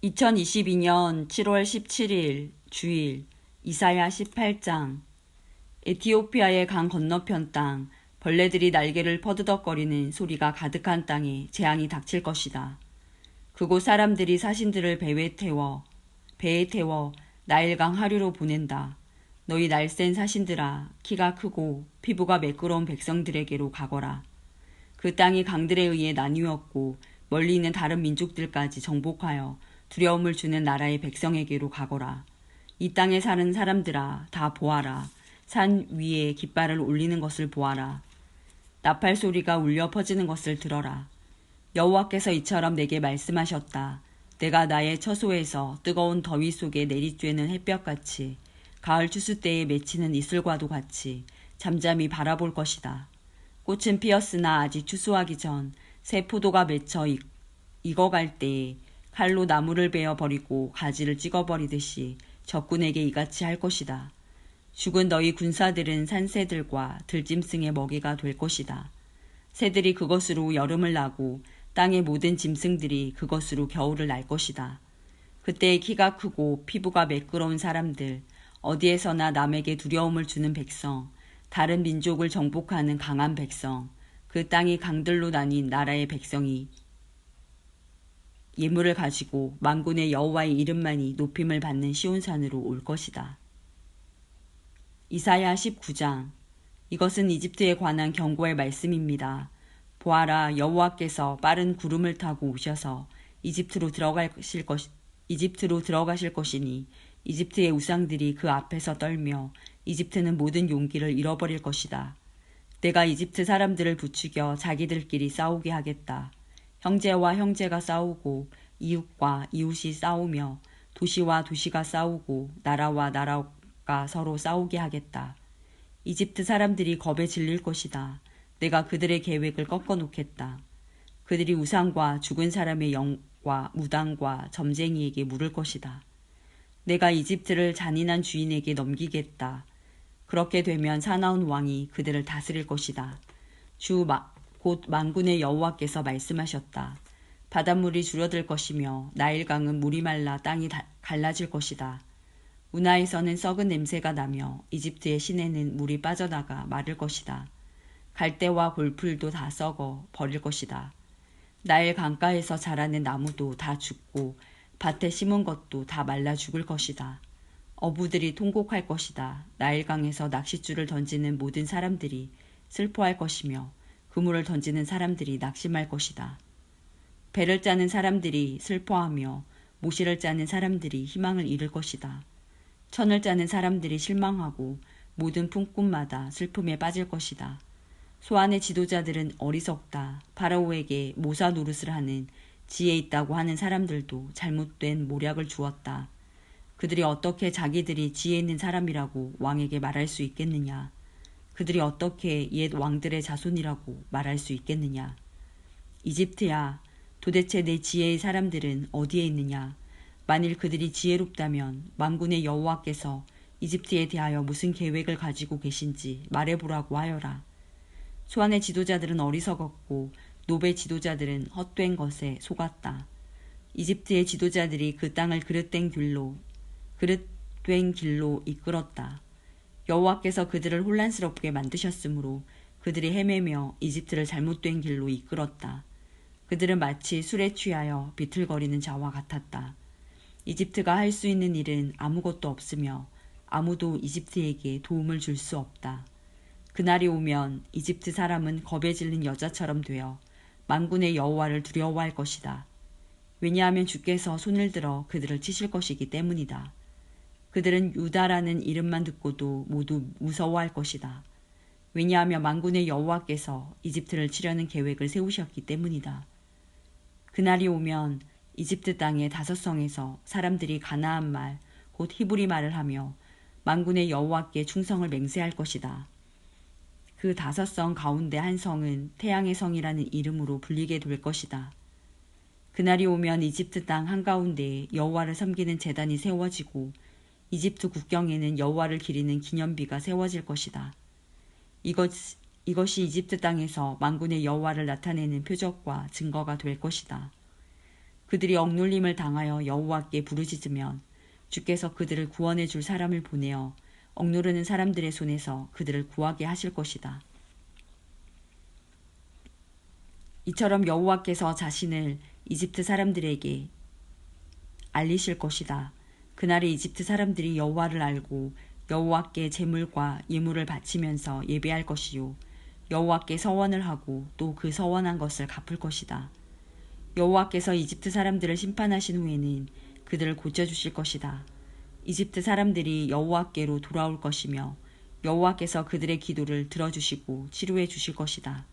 2022년 7월 17일 주일 이사야 18장. 에티오피아의 강 건너편 땅, 벌레들이 날개를 퍼드덕거리는 소리가 가득한 땅에 재앙이 닥칠 것이다. 그곳 사람들이 사신들을 배에 태워 나일강 하류로 보낸다. 너희 날쌘 사신들아, 키가 크고 피부가 매끄러운 백성들에게로 가거라. 그 땅이 강들에 의해 나뉘었고 멀리 있는 다른 민족들까지 정복하여 두려움을 주는 나라의 백성에게로 가거라. 이 땅에 사는 사람들아, 다 보아라. 산 위에 깃발을 올리는 것을 보아라. 나팔 소리가 울려 퍼지는 것을 들어라. 여호와께서 이처럼 내게 말씀하셨다. 내가 나의 처소에서 뜨거운 더위 속에 내리쬐는 햇볕같이 가을 추수 때에 맺히는 이슬과도 같이 잠잠히 바라볼 것이다. 꽃은 피었으나 아직 추수하기 전 새 포도가 맺혀 익어갈 때에 칼로 나무를 베어 버리고 가지를 찍어버리듯이 적군에게 이같이 할 것이다. 죽은 너희 군사들은 산새들과 들짐승의 먹이가 될 것이다. 새들이 그것으로 여름을 나고 땅의 모든 짐승들이 그것으로 겨울을 날 것이다. 그때 키가 크고 피부가 매끄러운 사람들, 어디에서나 남에게 두려움을 주는 백성, 다른 민족을 정복하는 강한 백성, 그 땅이 강들로 나뉜 나라의 백성이 예물을 가지고 만군의 여호와의 이름만이 높임을 받는 시온산으로 올 것이다. 이사야 19장. 이것은 이집트에 관한 경고의 말씀입니다. 보아라, 여호와께서 빠른 구름을 타고 오셔서 이집트로 들어가실 것이니 이집트의 우상들이 그 앞에서 떨며 이집트는 모든 용기를 잃어버릴 것이다. 내가 이집트 사람들을 부추겨 자기들끼리 싸우게 하겠다. 형제와 형제가 싸우고 이웃과 이웃이 싸우며 도시와 도시가 싸우고 나라와 나라가 서로 싸우게 하겠다. 이집트 사람들이 겁에 질릴 것이다. 내가 그들의 계획을 꺾어 놓겠다. 그들이 우상과 죽은 사람의 영과 무당과 점쟁이에게 물을 것이다. 내가 이집트를 잔인한 주인에게 넘기겠다. 그렇게 되면 사나운 왕이 그들을 다스릴 것이다. 곧 만군의 여호와께서 말씀하셨다. 바닷물이 줄어들 것이며 나일강은 물이 말라 땅이 갈라질 것이다. 운하에서는 썩은 냄새가 나며 이집트의 시내는 물이 빠져나가 마를 것이다. 갈대와 골풀도 다 썩어 버릴 것이다. 나일 강가에서 자라는 나무도 다 죽고 밭에 심은 것도 다 말라 죽을 것이다. 어부들이 통곡할 것이다. 나일강에서 낚싯줄을 던지는 모든 사람들이 슬퍼할 것이며 그물을 던지는 사람들이 낙심할 것이다. 배를 짜는 사람들이 슬퍼하며 모시를 짜는 사람들이 희망을 잃을 것이다. 천을 짜는 사람들이 실망하고 모든 품꾼마다 슬픔에 빠질 것이다. 소안의 지도자들은 어리석다. 파라오에게 모사 노릇을 하는 지혜 있다고 하는 사람들도 잘못된 모략을 주었다. 그들이 어떻게 자기들이 지혜 있는 사람이라고 왕에게 말할 수 있겠느냐? 그들이 어떻게 옛 왕들의 자손이라고 말할 수 있겠느냐? 이집트야, 도대체 내 지혜의 사람들은 어디에 있느냐? 만일 그들이 지혜롭다면 만군의 여호와께서 이집트에 대하여 무슨 계획을 가지고 계신지 말해보라고 하여라. 소안의 지도자들은 어리석었고 노베 지도자들은 헛된 것에 속았다. 이집트의 지도자들이 그 땅을 그릇된 길로 이끌었다. 여호와께서 그들을 혼란스럽게 만드셨으므로 그들이 헤매며 이집트를 잘못된 길로 이끌었다. 그들은 마치 술에 취하여 비틀거리는 자와 같았다. 이집트가 할 수 있는 일은 아무것도 없으며 아무도 이집트에게 도움을 줄 수 없다. 그날이 오면 이집트 사람은 겁에 질린 여자처럼 되어 만군의 여호와를 두려워할 것이다. 왜냐하면 주께서 손을 들어 그들을 치실 것이기 때문이다. 그들은 유다라는 이름만 듣고도 모두 무서워할 것이다. 왜냐하면 만군의 여호와께서 이집트를 치려는 계획을 세우셨기 때문이다. 그날이 오면 이집트 땅의 5성에서 사람들이 가나안 말, 곧 히브리 말을 하며 만군의 여호와께 충성을 맹세할 것이다. 그 5성 가운데 한 성은 태양의 성이라는 이름으로 불리게 될 것이다. 그날이 오면 이집트 땅 한가운데에 여호와를 섬기는 제단이 세워지고 이집트 국경에는 여호와를 기리는 기념비가 세워질 것이다. 이것이 이집트 땅에서 만군의 여호와를 나타내는 표적과 증거가 될 것이다. 그들이 억눌림을 당하여 여호와께 부르짖으면 주께서 그들을 구원해 줄 사람을 보내어 억누르는 사람들의 손에서 그들을 구하게 하실 것이다. 이처럼 여호와께서 자신을 이집트 사람들에게 알리실 것이다. 그날에 이집트 사람들이 여호와를 알고 여호와께 제물과 예물을 바치면서 예배할 것이요 여호와께 서원을 하고 또 그 서원한 것을 갚을 것이다. 여호와께서 이집트 사람들을 심판하신 후에는 그들을 고쳐주실 것이다. 이집트 사람들이 여호와께로 돌아올 것이며 여호와께서 그들의 기도를 들어주시고 치료해 주실 것이다.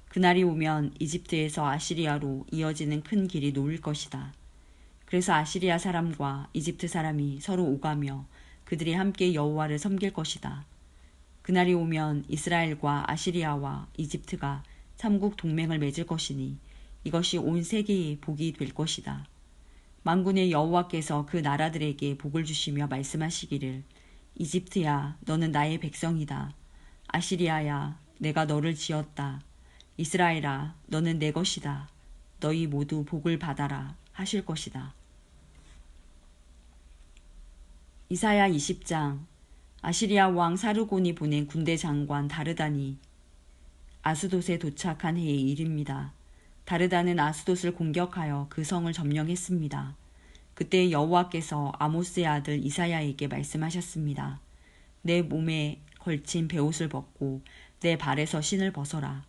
그날이 오면 이집트에서 아시리아로 이어지는 큰 길이 놓일 것이다. 그래서 아시리아 사람과 이집트 사람이 서로 오가며 그들이 함께 여호와를 섬길 것이다. 그날이 오면 이스라엘과 아시리아와 이집트가 삼국 동맹을 맺을 것이니 이것이 온 세계의 복이 될 것이다. 만군의 여호와께서 그 나라들에게 복을 주시며 말씀하시기를 이집트야 너는 나의 백성이다. 아시리아야 내가 너를 지었다. 이스라엘아 너는 내 것이다. 너희 모두 복을 받아라 하실 것이다. 이사야 20장. 아시리아 왕 사르곤이 보낸 군대 장관 다르단이 아스돗에 도착한 해의 일입니다. 다르단은 아스돗을 공격하여 그 성을 점령했습니다. 그때 여호와께서 아모스의 아들 이사야에게 말씀하셨습니다. 내 몸에 걸친 베옷을 벗고 내 발에서 신을 벗어라.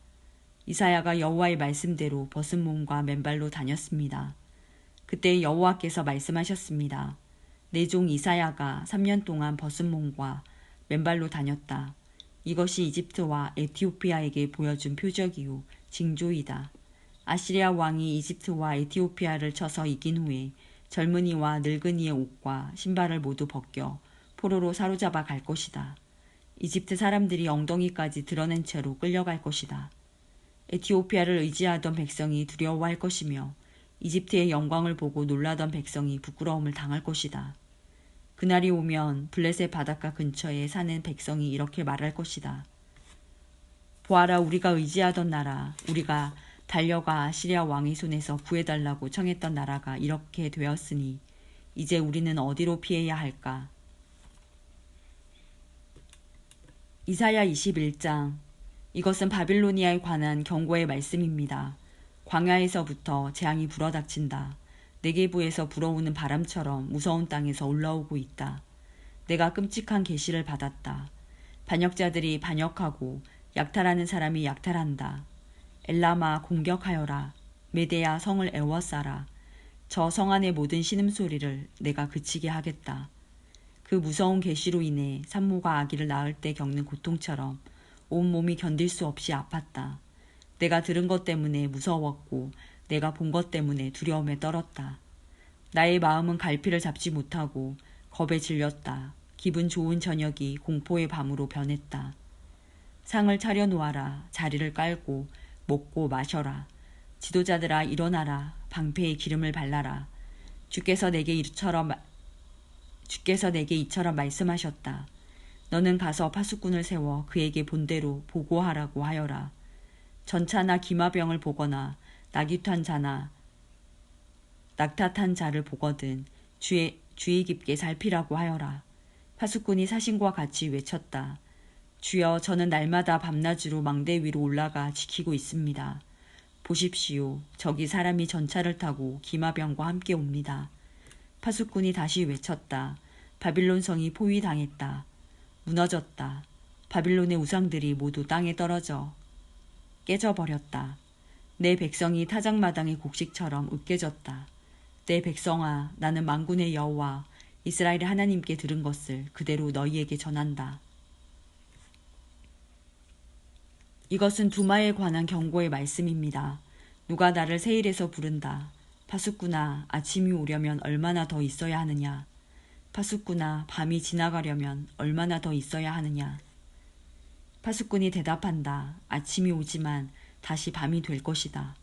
이사야가 여호와의 말씀대로 벗은 몸과 맨발로 다녔습니다. 그때 여호와께서 말씀하셨습니다. 내 종 이사야가 3년 동안 벗은 몸과 맨발로 다녔다. 이것이 이집트와 에티오피아에게 보여준 표적이요 징조이다. 아시리아 왕이 이집트와 에티오피아를 쳐서 이긴 후에 젊은이와 늙은이의 옷과 신발을 모두 벗겨 포로로 사로잡아 갈 것이다. 이집트 사람들이 엉덩이까지 드러낸 채로 끌려갈 것이다. 에티오피아를 의지하던 백성이 두려워할 것이며 이집트의 영광을 보고 놀라던 백성이 부끄러움을 당할 것이다. 그날이 오면 블레셋 바닷가 근처에 사는 백성이 이렇게 말할 것이다. 보아라 우리가 의지하던 나라, 우리가 달려가 아시리아 왕의 손에서 구해달라고 청했던 나라가 이렇게 되었으니 이제 우리는 어디로 피해야 할까? 이사야 21장. 이것은 바빌로니아에 관한 경고의 말씀입니다. 광야에서부터 재앙이 불어닥친다. 네게부에서 불어오는 바람처럼 무서운 땅에서 올라오고 있다. 내가 끔찍한 계시를 받았다. 반역자들이 반역하고 약탈하는 사람이 약탈한다. 엘라마 공격하여라. 메대야 성을 애워싸라. 저 성 안의 모든 신음소리를 내가 그치게 하겠다. 그 무서운 계시로 인해 산모가 아기를 낳을 때 겪는 고통처럼 온몸이 견딜 수 없이 아팠다. 내가 들은 것 때문에 무서웠고 내가 본 것 때문에 두려움에 떨었다. 나의 마음은 갈피를 잡지 못하고 겁에 질렸다. 기분 좋은 저녁이 공포의 밤으로 변했다. 상을 차려놓아라. 자리를 깔고 먹고 마셔라. 지도자들아 일어나라. 방패에 기름을 발라라. 주께서 내게 이처럼 말씀하셨다. 너는 가서 파수꾼을 세워 그에게 본대로 보고하라고 하여라. 전차나 기마병을 보거나 낙타탄 자를 보거든 주의 깊게 살피라고 하여라. 파수꾼이 사신과 같이 외쳤다. 주여 저는 날마다 밤낮으로 망대 위로 올라가 지키고 있습니다. 보십시오. 저기 사람이 전차를 타고 기마병과 함께 옵니다. 파수꾼이 다시 외쳤다. 바빌론 성이 포위당했다. 무너졌다. 바빌론의 우상들이 모두 땅에 떨어져 깨져버렸다. 내 백성이 타작마당의 곡식처럼 으깨졌다. 내 백성아 나는 만군의 여호와 이스라엘의 하나님께 들은 것을 그대로 너희에게 전한다. 이것은 두마에 관한 경고의 말씀입니다. 누가 나를 세일에서 부른다. 파수꾼아 아침이 오려면 얼마나 더 있어야 하느냐. 파수꾼아 밤이 지나가려면 얼마나 더 있어야 하느냐. 파수꾼이 대답한다. 아침이 오지만 다시 밤이 될 것이다.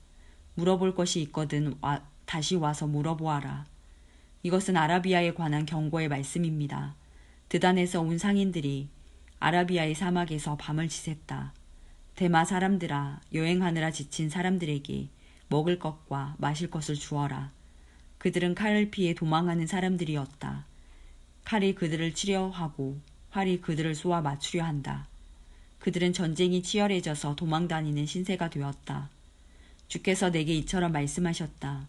물어볼 것이 있거든 다시 와서 물어보아라. 이것은 아라비아에 관한 경고의 말씀입니다. 드단에서 온 상인들이 아라비아의 사막에서 밤을 지샜다. 대마 사람들아 여행하느라 지친 사람들에게 먹을 것과 마실 것을 주어라. 그들은 칼을 피해 도망하는 사람들이었다. 칼이 그들을 치려하고 활이 그들을 쏘아 맞추려 한다. 그들은 전쟁이 치열해져서 도망다니는 신세가 되었다. 주께서 내게 이처럼 말씀하셨다.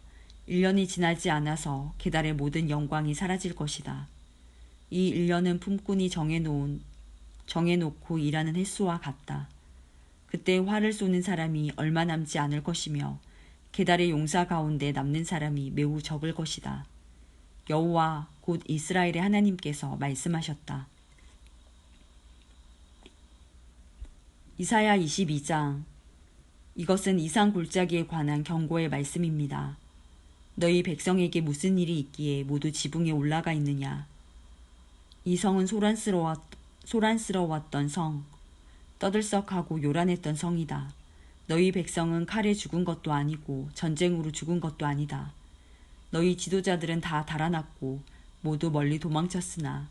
1년이 지나지 않아서 게달의 모든 영광이 사라질 것이다. 이 1년은 품꾼이 정해놓고 일하는 횟수와 같다. 그때 활을 쏘는 사람이 얼마 남지 않을 것이며 게달의 용사 가운데 남는 사람이 매우 적을 것이다. 여호와 곧 이스라엘의 하나님께서 말씀하셨다. 이사야 22장. 이것은 이상 골짜기에 관한 경고의 말씀입니다. 너희 백성에게 무슨 일이 있기에 모두 지붕에 올라가 있느냐. 이 성은 소란스러웠던 성, 떠들썩하고 요란했던 성이다. 너희 백성은 칼에 죽은 것도 아니고 전쟁으로 죽은 것도 아니다. 너희 지도자들은 다 달아났고 모두 멀리 도망쳤으나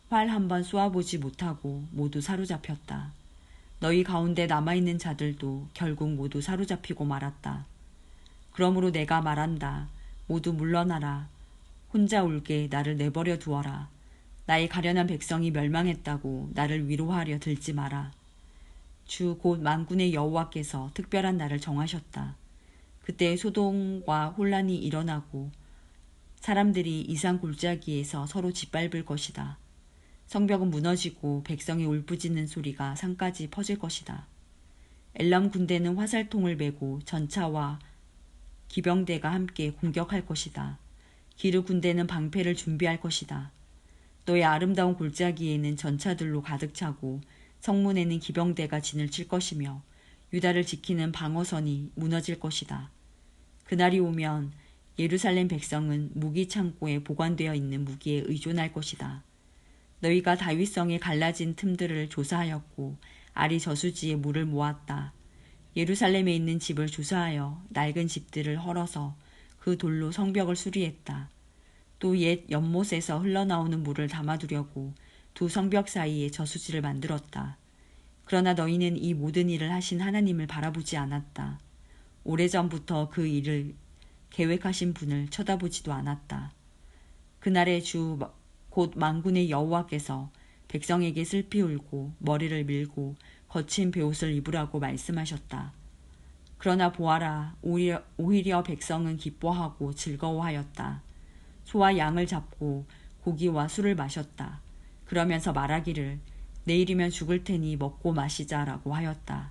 활 한 번 쏘아보지 못하고 모두 사로잡혔다. 너희 가운데 남아있는 자들도 결국 모두 사로잡히고 말았다. 그러므로 내가 말한다. 모두 물러나라. 혼자 울게 나를 내버려 두어라. 나의 가련한 백성이 멸망했다고 나를 위로하려 들지 마라. 주 곧 만군의 여호와께서 특별한 날을 정하셨다. 그때 소동과 혼란이 일어나고 사람들이 이상 골짜기에서 서로 짓밟을 것이다. 성벽은 무너지고 백성의 울부짖는 소리가 산까지 퍼질 것이다. 엘람 군대는 화살통을 메고 전차와 기병대가 함께 공격할 것이다. 기르 군대는 방패를 준비할 것이다. 너의 아름다운 골짜기에는 전차들로 가득 차고 성문에는 기병대가 진을 칠 것이며 유다를 지키는 방어선이 무너질 것이다. 그날이 오면 예루살렘 백성은 무기 창고에 보관되어 있는 무기에 의존할 것이다. 너희가 다윗성에 갈라진 틈들을 조사하였고 아리 저수지에 물을 모았다. 예루살렘에 있는 집을 조사하여 낡은 집들을 헐어서 그 돌로 성벽을 수리했다. 또 옛 연못에서 흘러나오는 물을 담아두려고 두 성벽 사이에 저수지를 만들었다. 그러나 너희는 이 모든 일을 하신 하나님을 바라보지 않았다. 오래전부터 그 일을 계획하신 분을 쳐다보지도 않았다. 그날의 주 곧 만군의 여호와께서 백성에게 슬피 울고 머리를 밀고 거친 베옷을 입으라고 말씀하셨다. 그러나 보아라, 오히려 백성은 기뻐하고 즐거워하였다. 소와 양을 잡고 고기와 술을 마셨다. 그러면서 말하기를 내일이면 죽을 테니 먹고 마시자라고 하였다.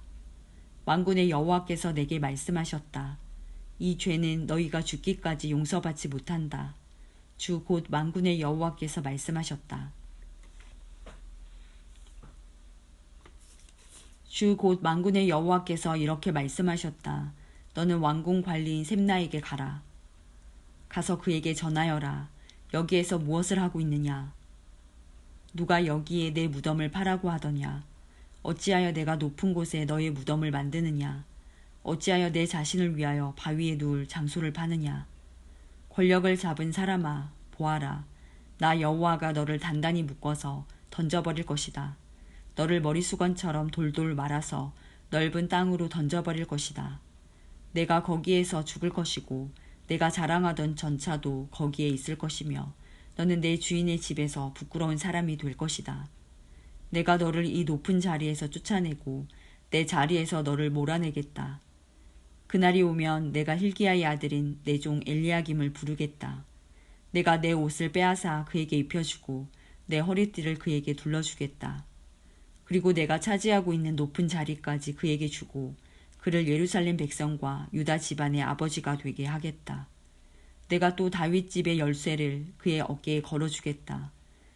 만군의 여호와께서 내게 말씀하셨다. 이 죄는 너희가 죽기까지 용서받지 못한다. 주 곧 만군의 여호와께서 말씀하셨다. 주 곧 만군의 여호와께서 이렇게 말씀하셨다. 너는 왕궁 관리인 셈나에게 가라. 가서 그에게 전하여라. 여기에서 무엇을 하고 있느냐? 누가 여기에 내 무덤을 파라고 하더냐? 어찌하여 내가 높은 곳에 너의 무덤을 만드느냐? 어찌하여 내 자신을 위하여 바위에 누울 장소를 파느냐? 권력을 잡은 사람아, 보아라. 나 여호와가 너를 단단히 묶어서 던져버릴 것이다. 너를 머리수건처럼 돌돌 말아서 넓은 땅으로 던져버릴 것이다. 내가 거기에서 죽을 것이고 내가 자랑하던 전차도 거기에 있을 것이며 너는 내 주인의 집에서 부끄러운 사람이 될 것이다. 내가 너를 이 높은 자리에서 쫓아내고 내 자리에서 너를 몰아내겠다. 그날이 오면 내가 hilki야의 아들인 내 종 엘리야김을 부르겠다. 내가 내 옷을 빼앗아 그에게 입혀주고 내 허리띠를 그에게 둘러주겠다. 그리고 내가 차지하고 있는 높은 자리까지 그에게 주고 그를 예루살렘 백성과 유다 집안의 아버지가 되게 하겠다. 내가 또 다윗 집의 열쇠를 그의 어깨에 걸어주겠다.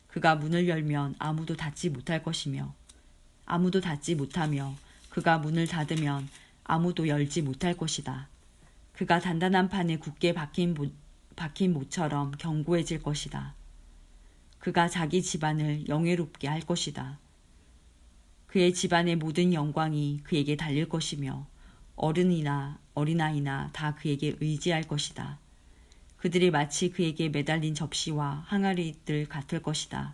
그가 문을 열면 아무도 닫지 못할 것이며 아무도 닫지 못하며 그가 문을 닫으면 아무도 열지 못할 것이다. 그가 단단한 판에 굳게 박힌 모처럼 견고해질 것이다. 그가 자기 집안을 영예롭게 할 것이다. 그의 집안의 모든 영광이 그에게 달릴 것이며 어른이나 어린아이나 다 그에게 의지할 것이다. 그들이 마치 그에게 매달린 접시와 항아리들 같을 것이다.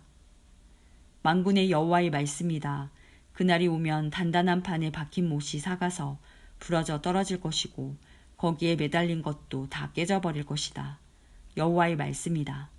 만군의 여호와의 말씀이다. 그날이 오면 단단한 판에 박힌 못이 삭아서 부러져 떨어질 것이고 거기에 매달린 것도 다 깨져버릴 것이다. 여호와의 말씀이다.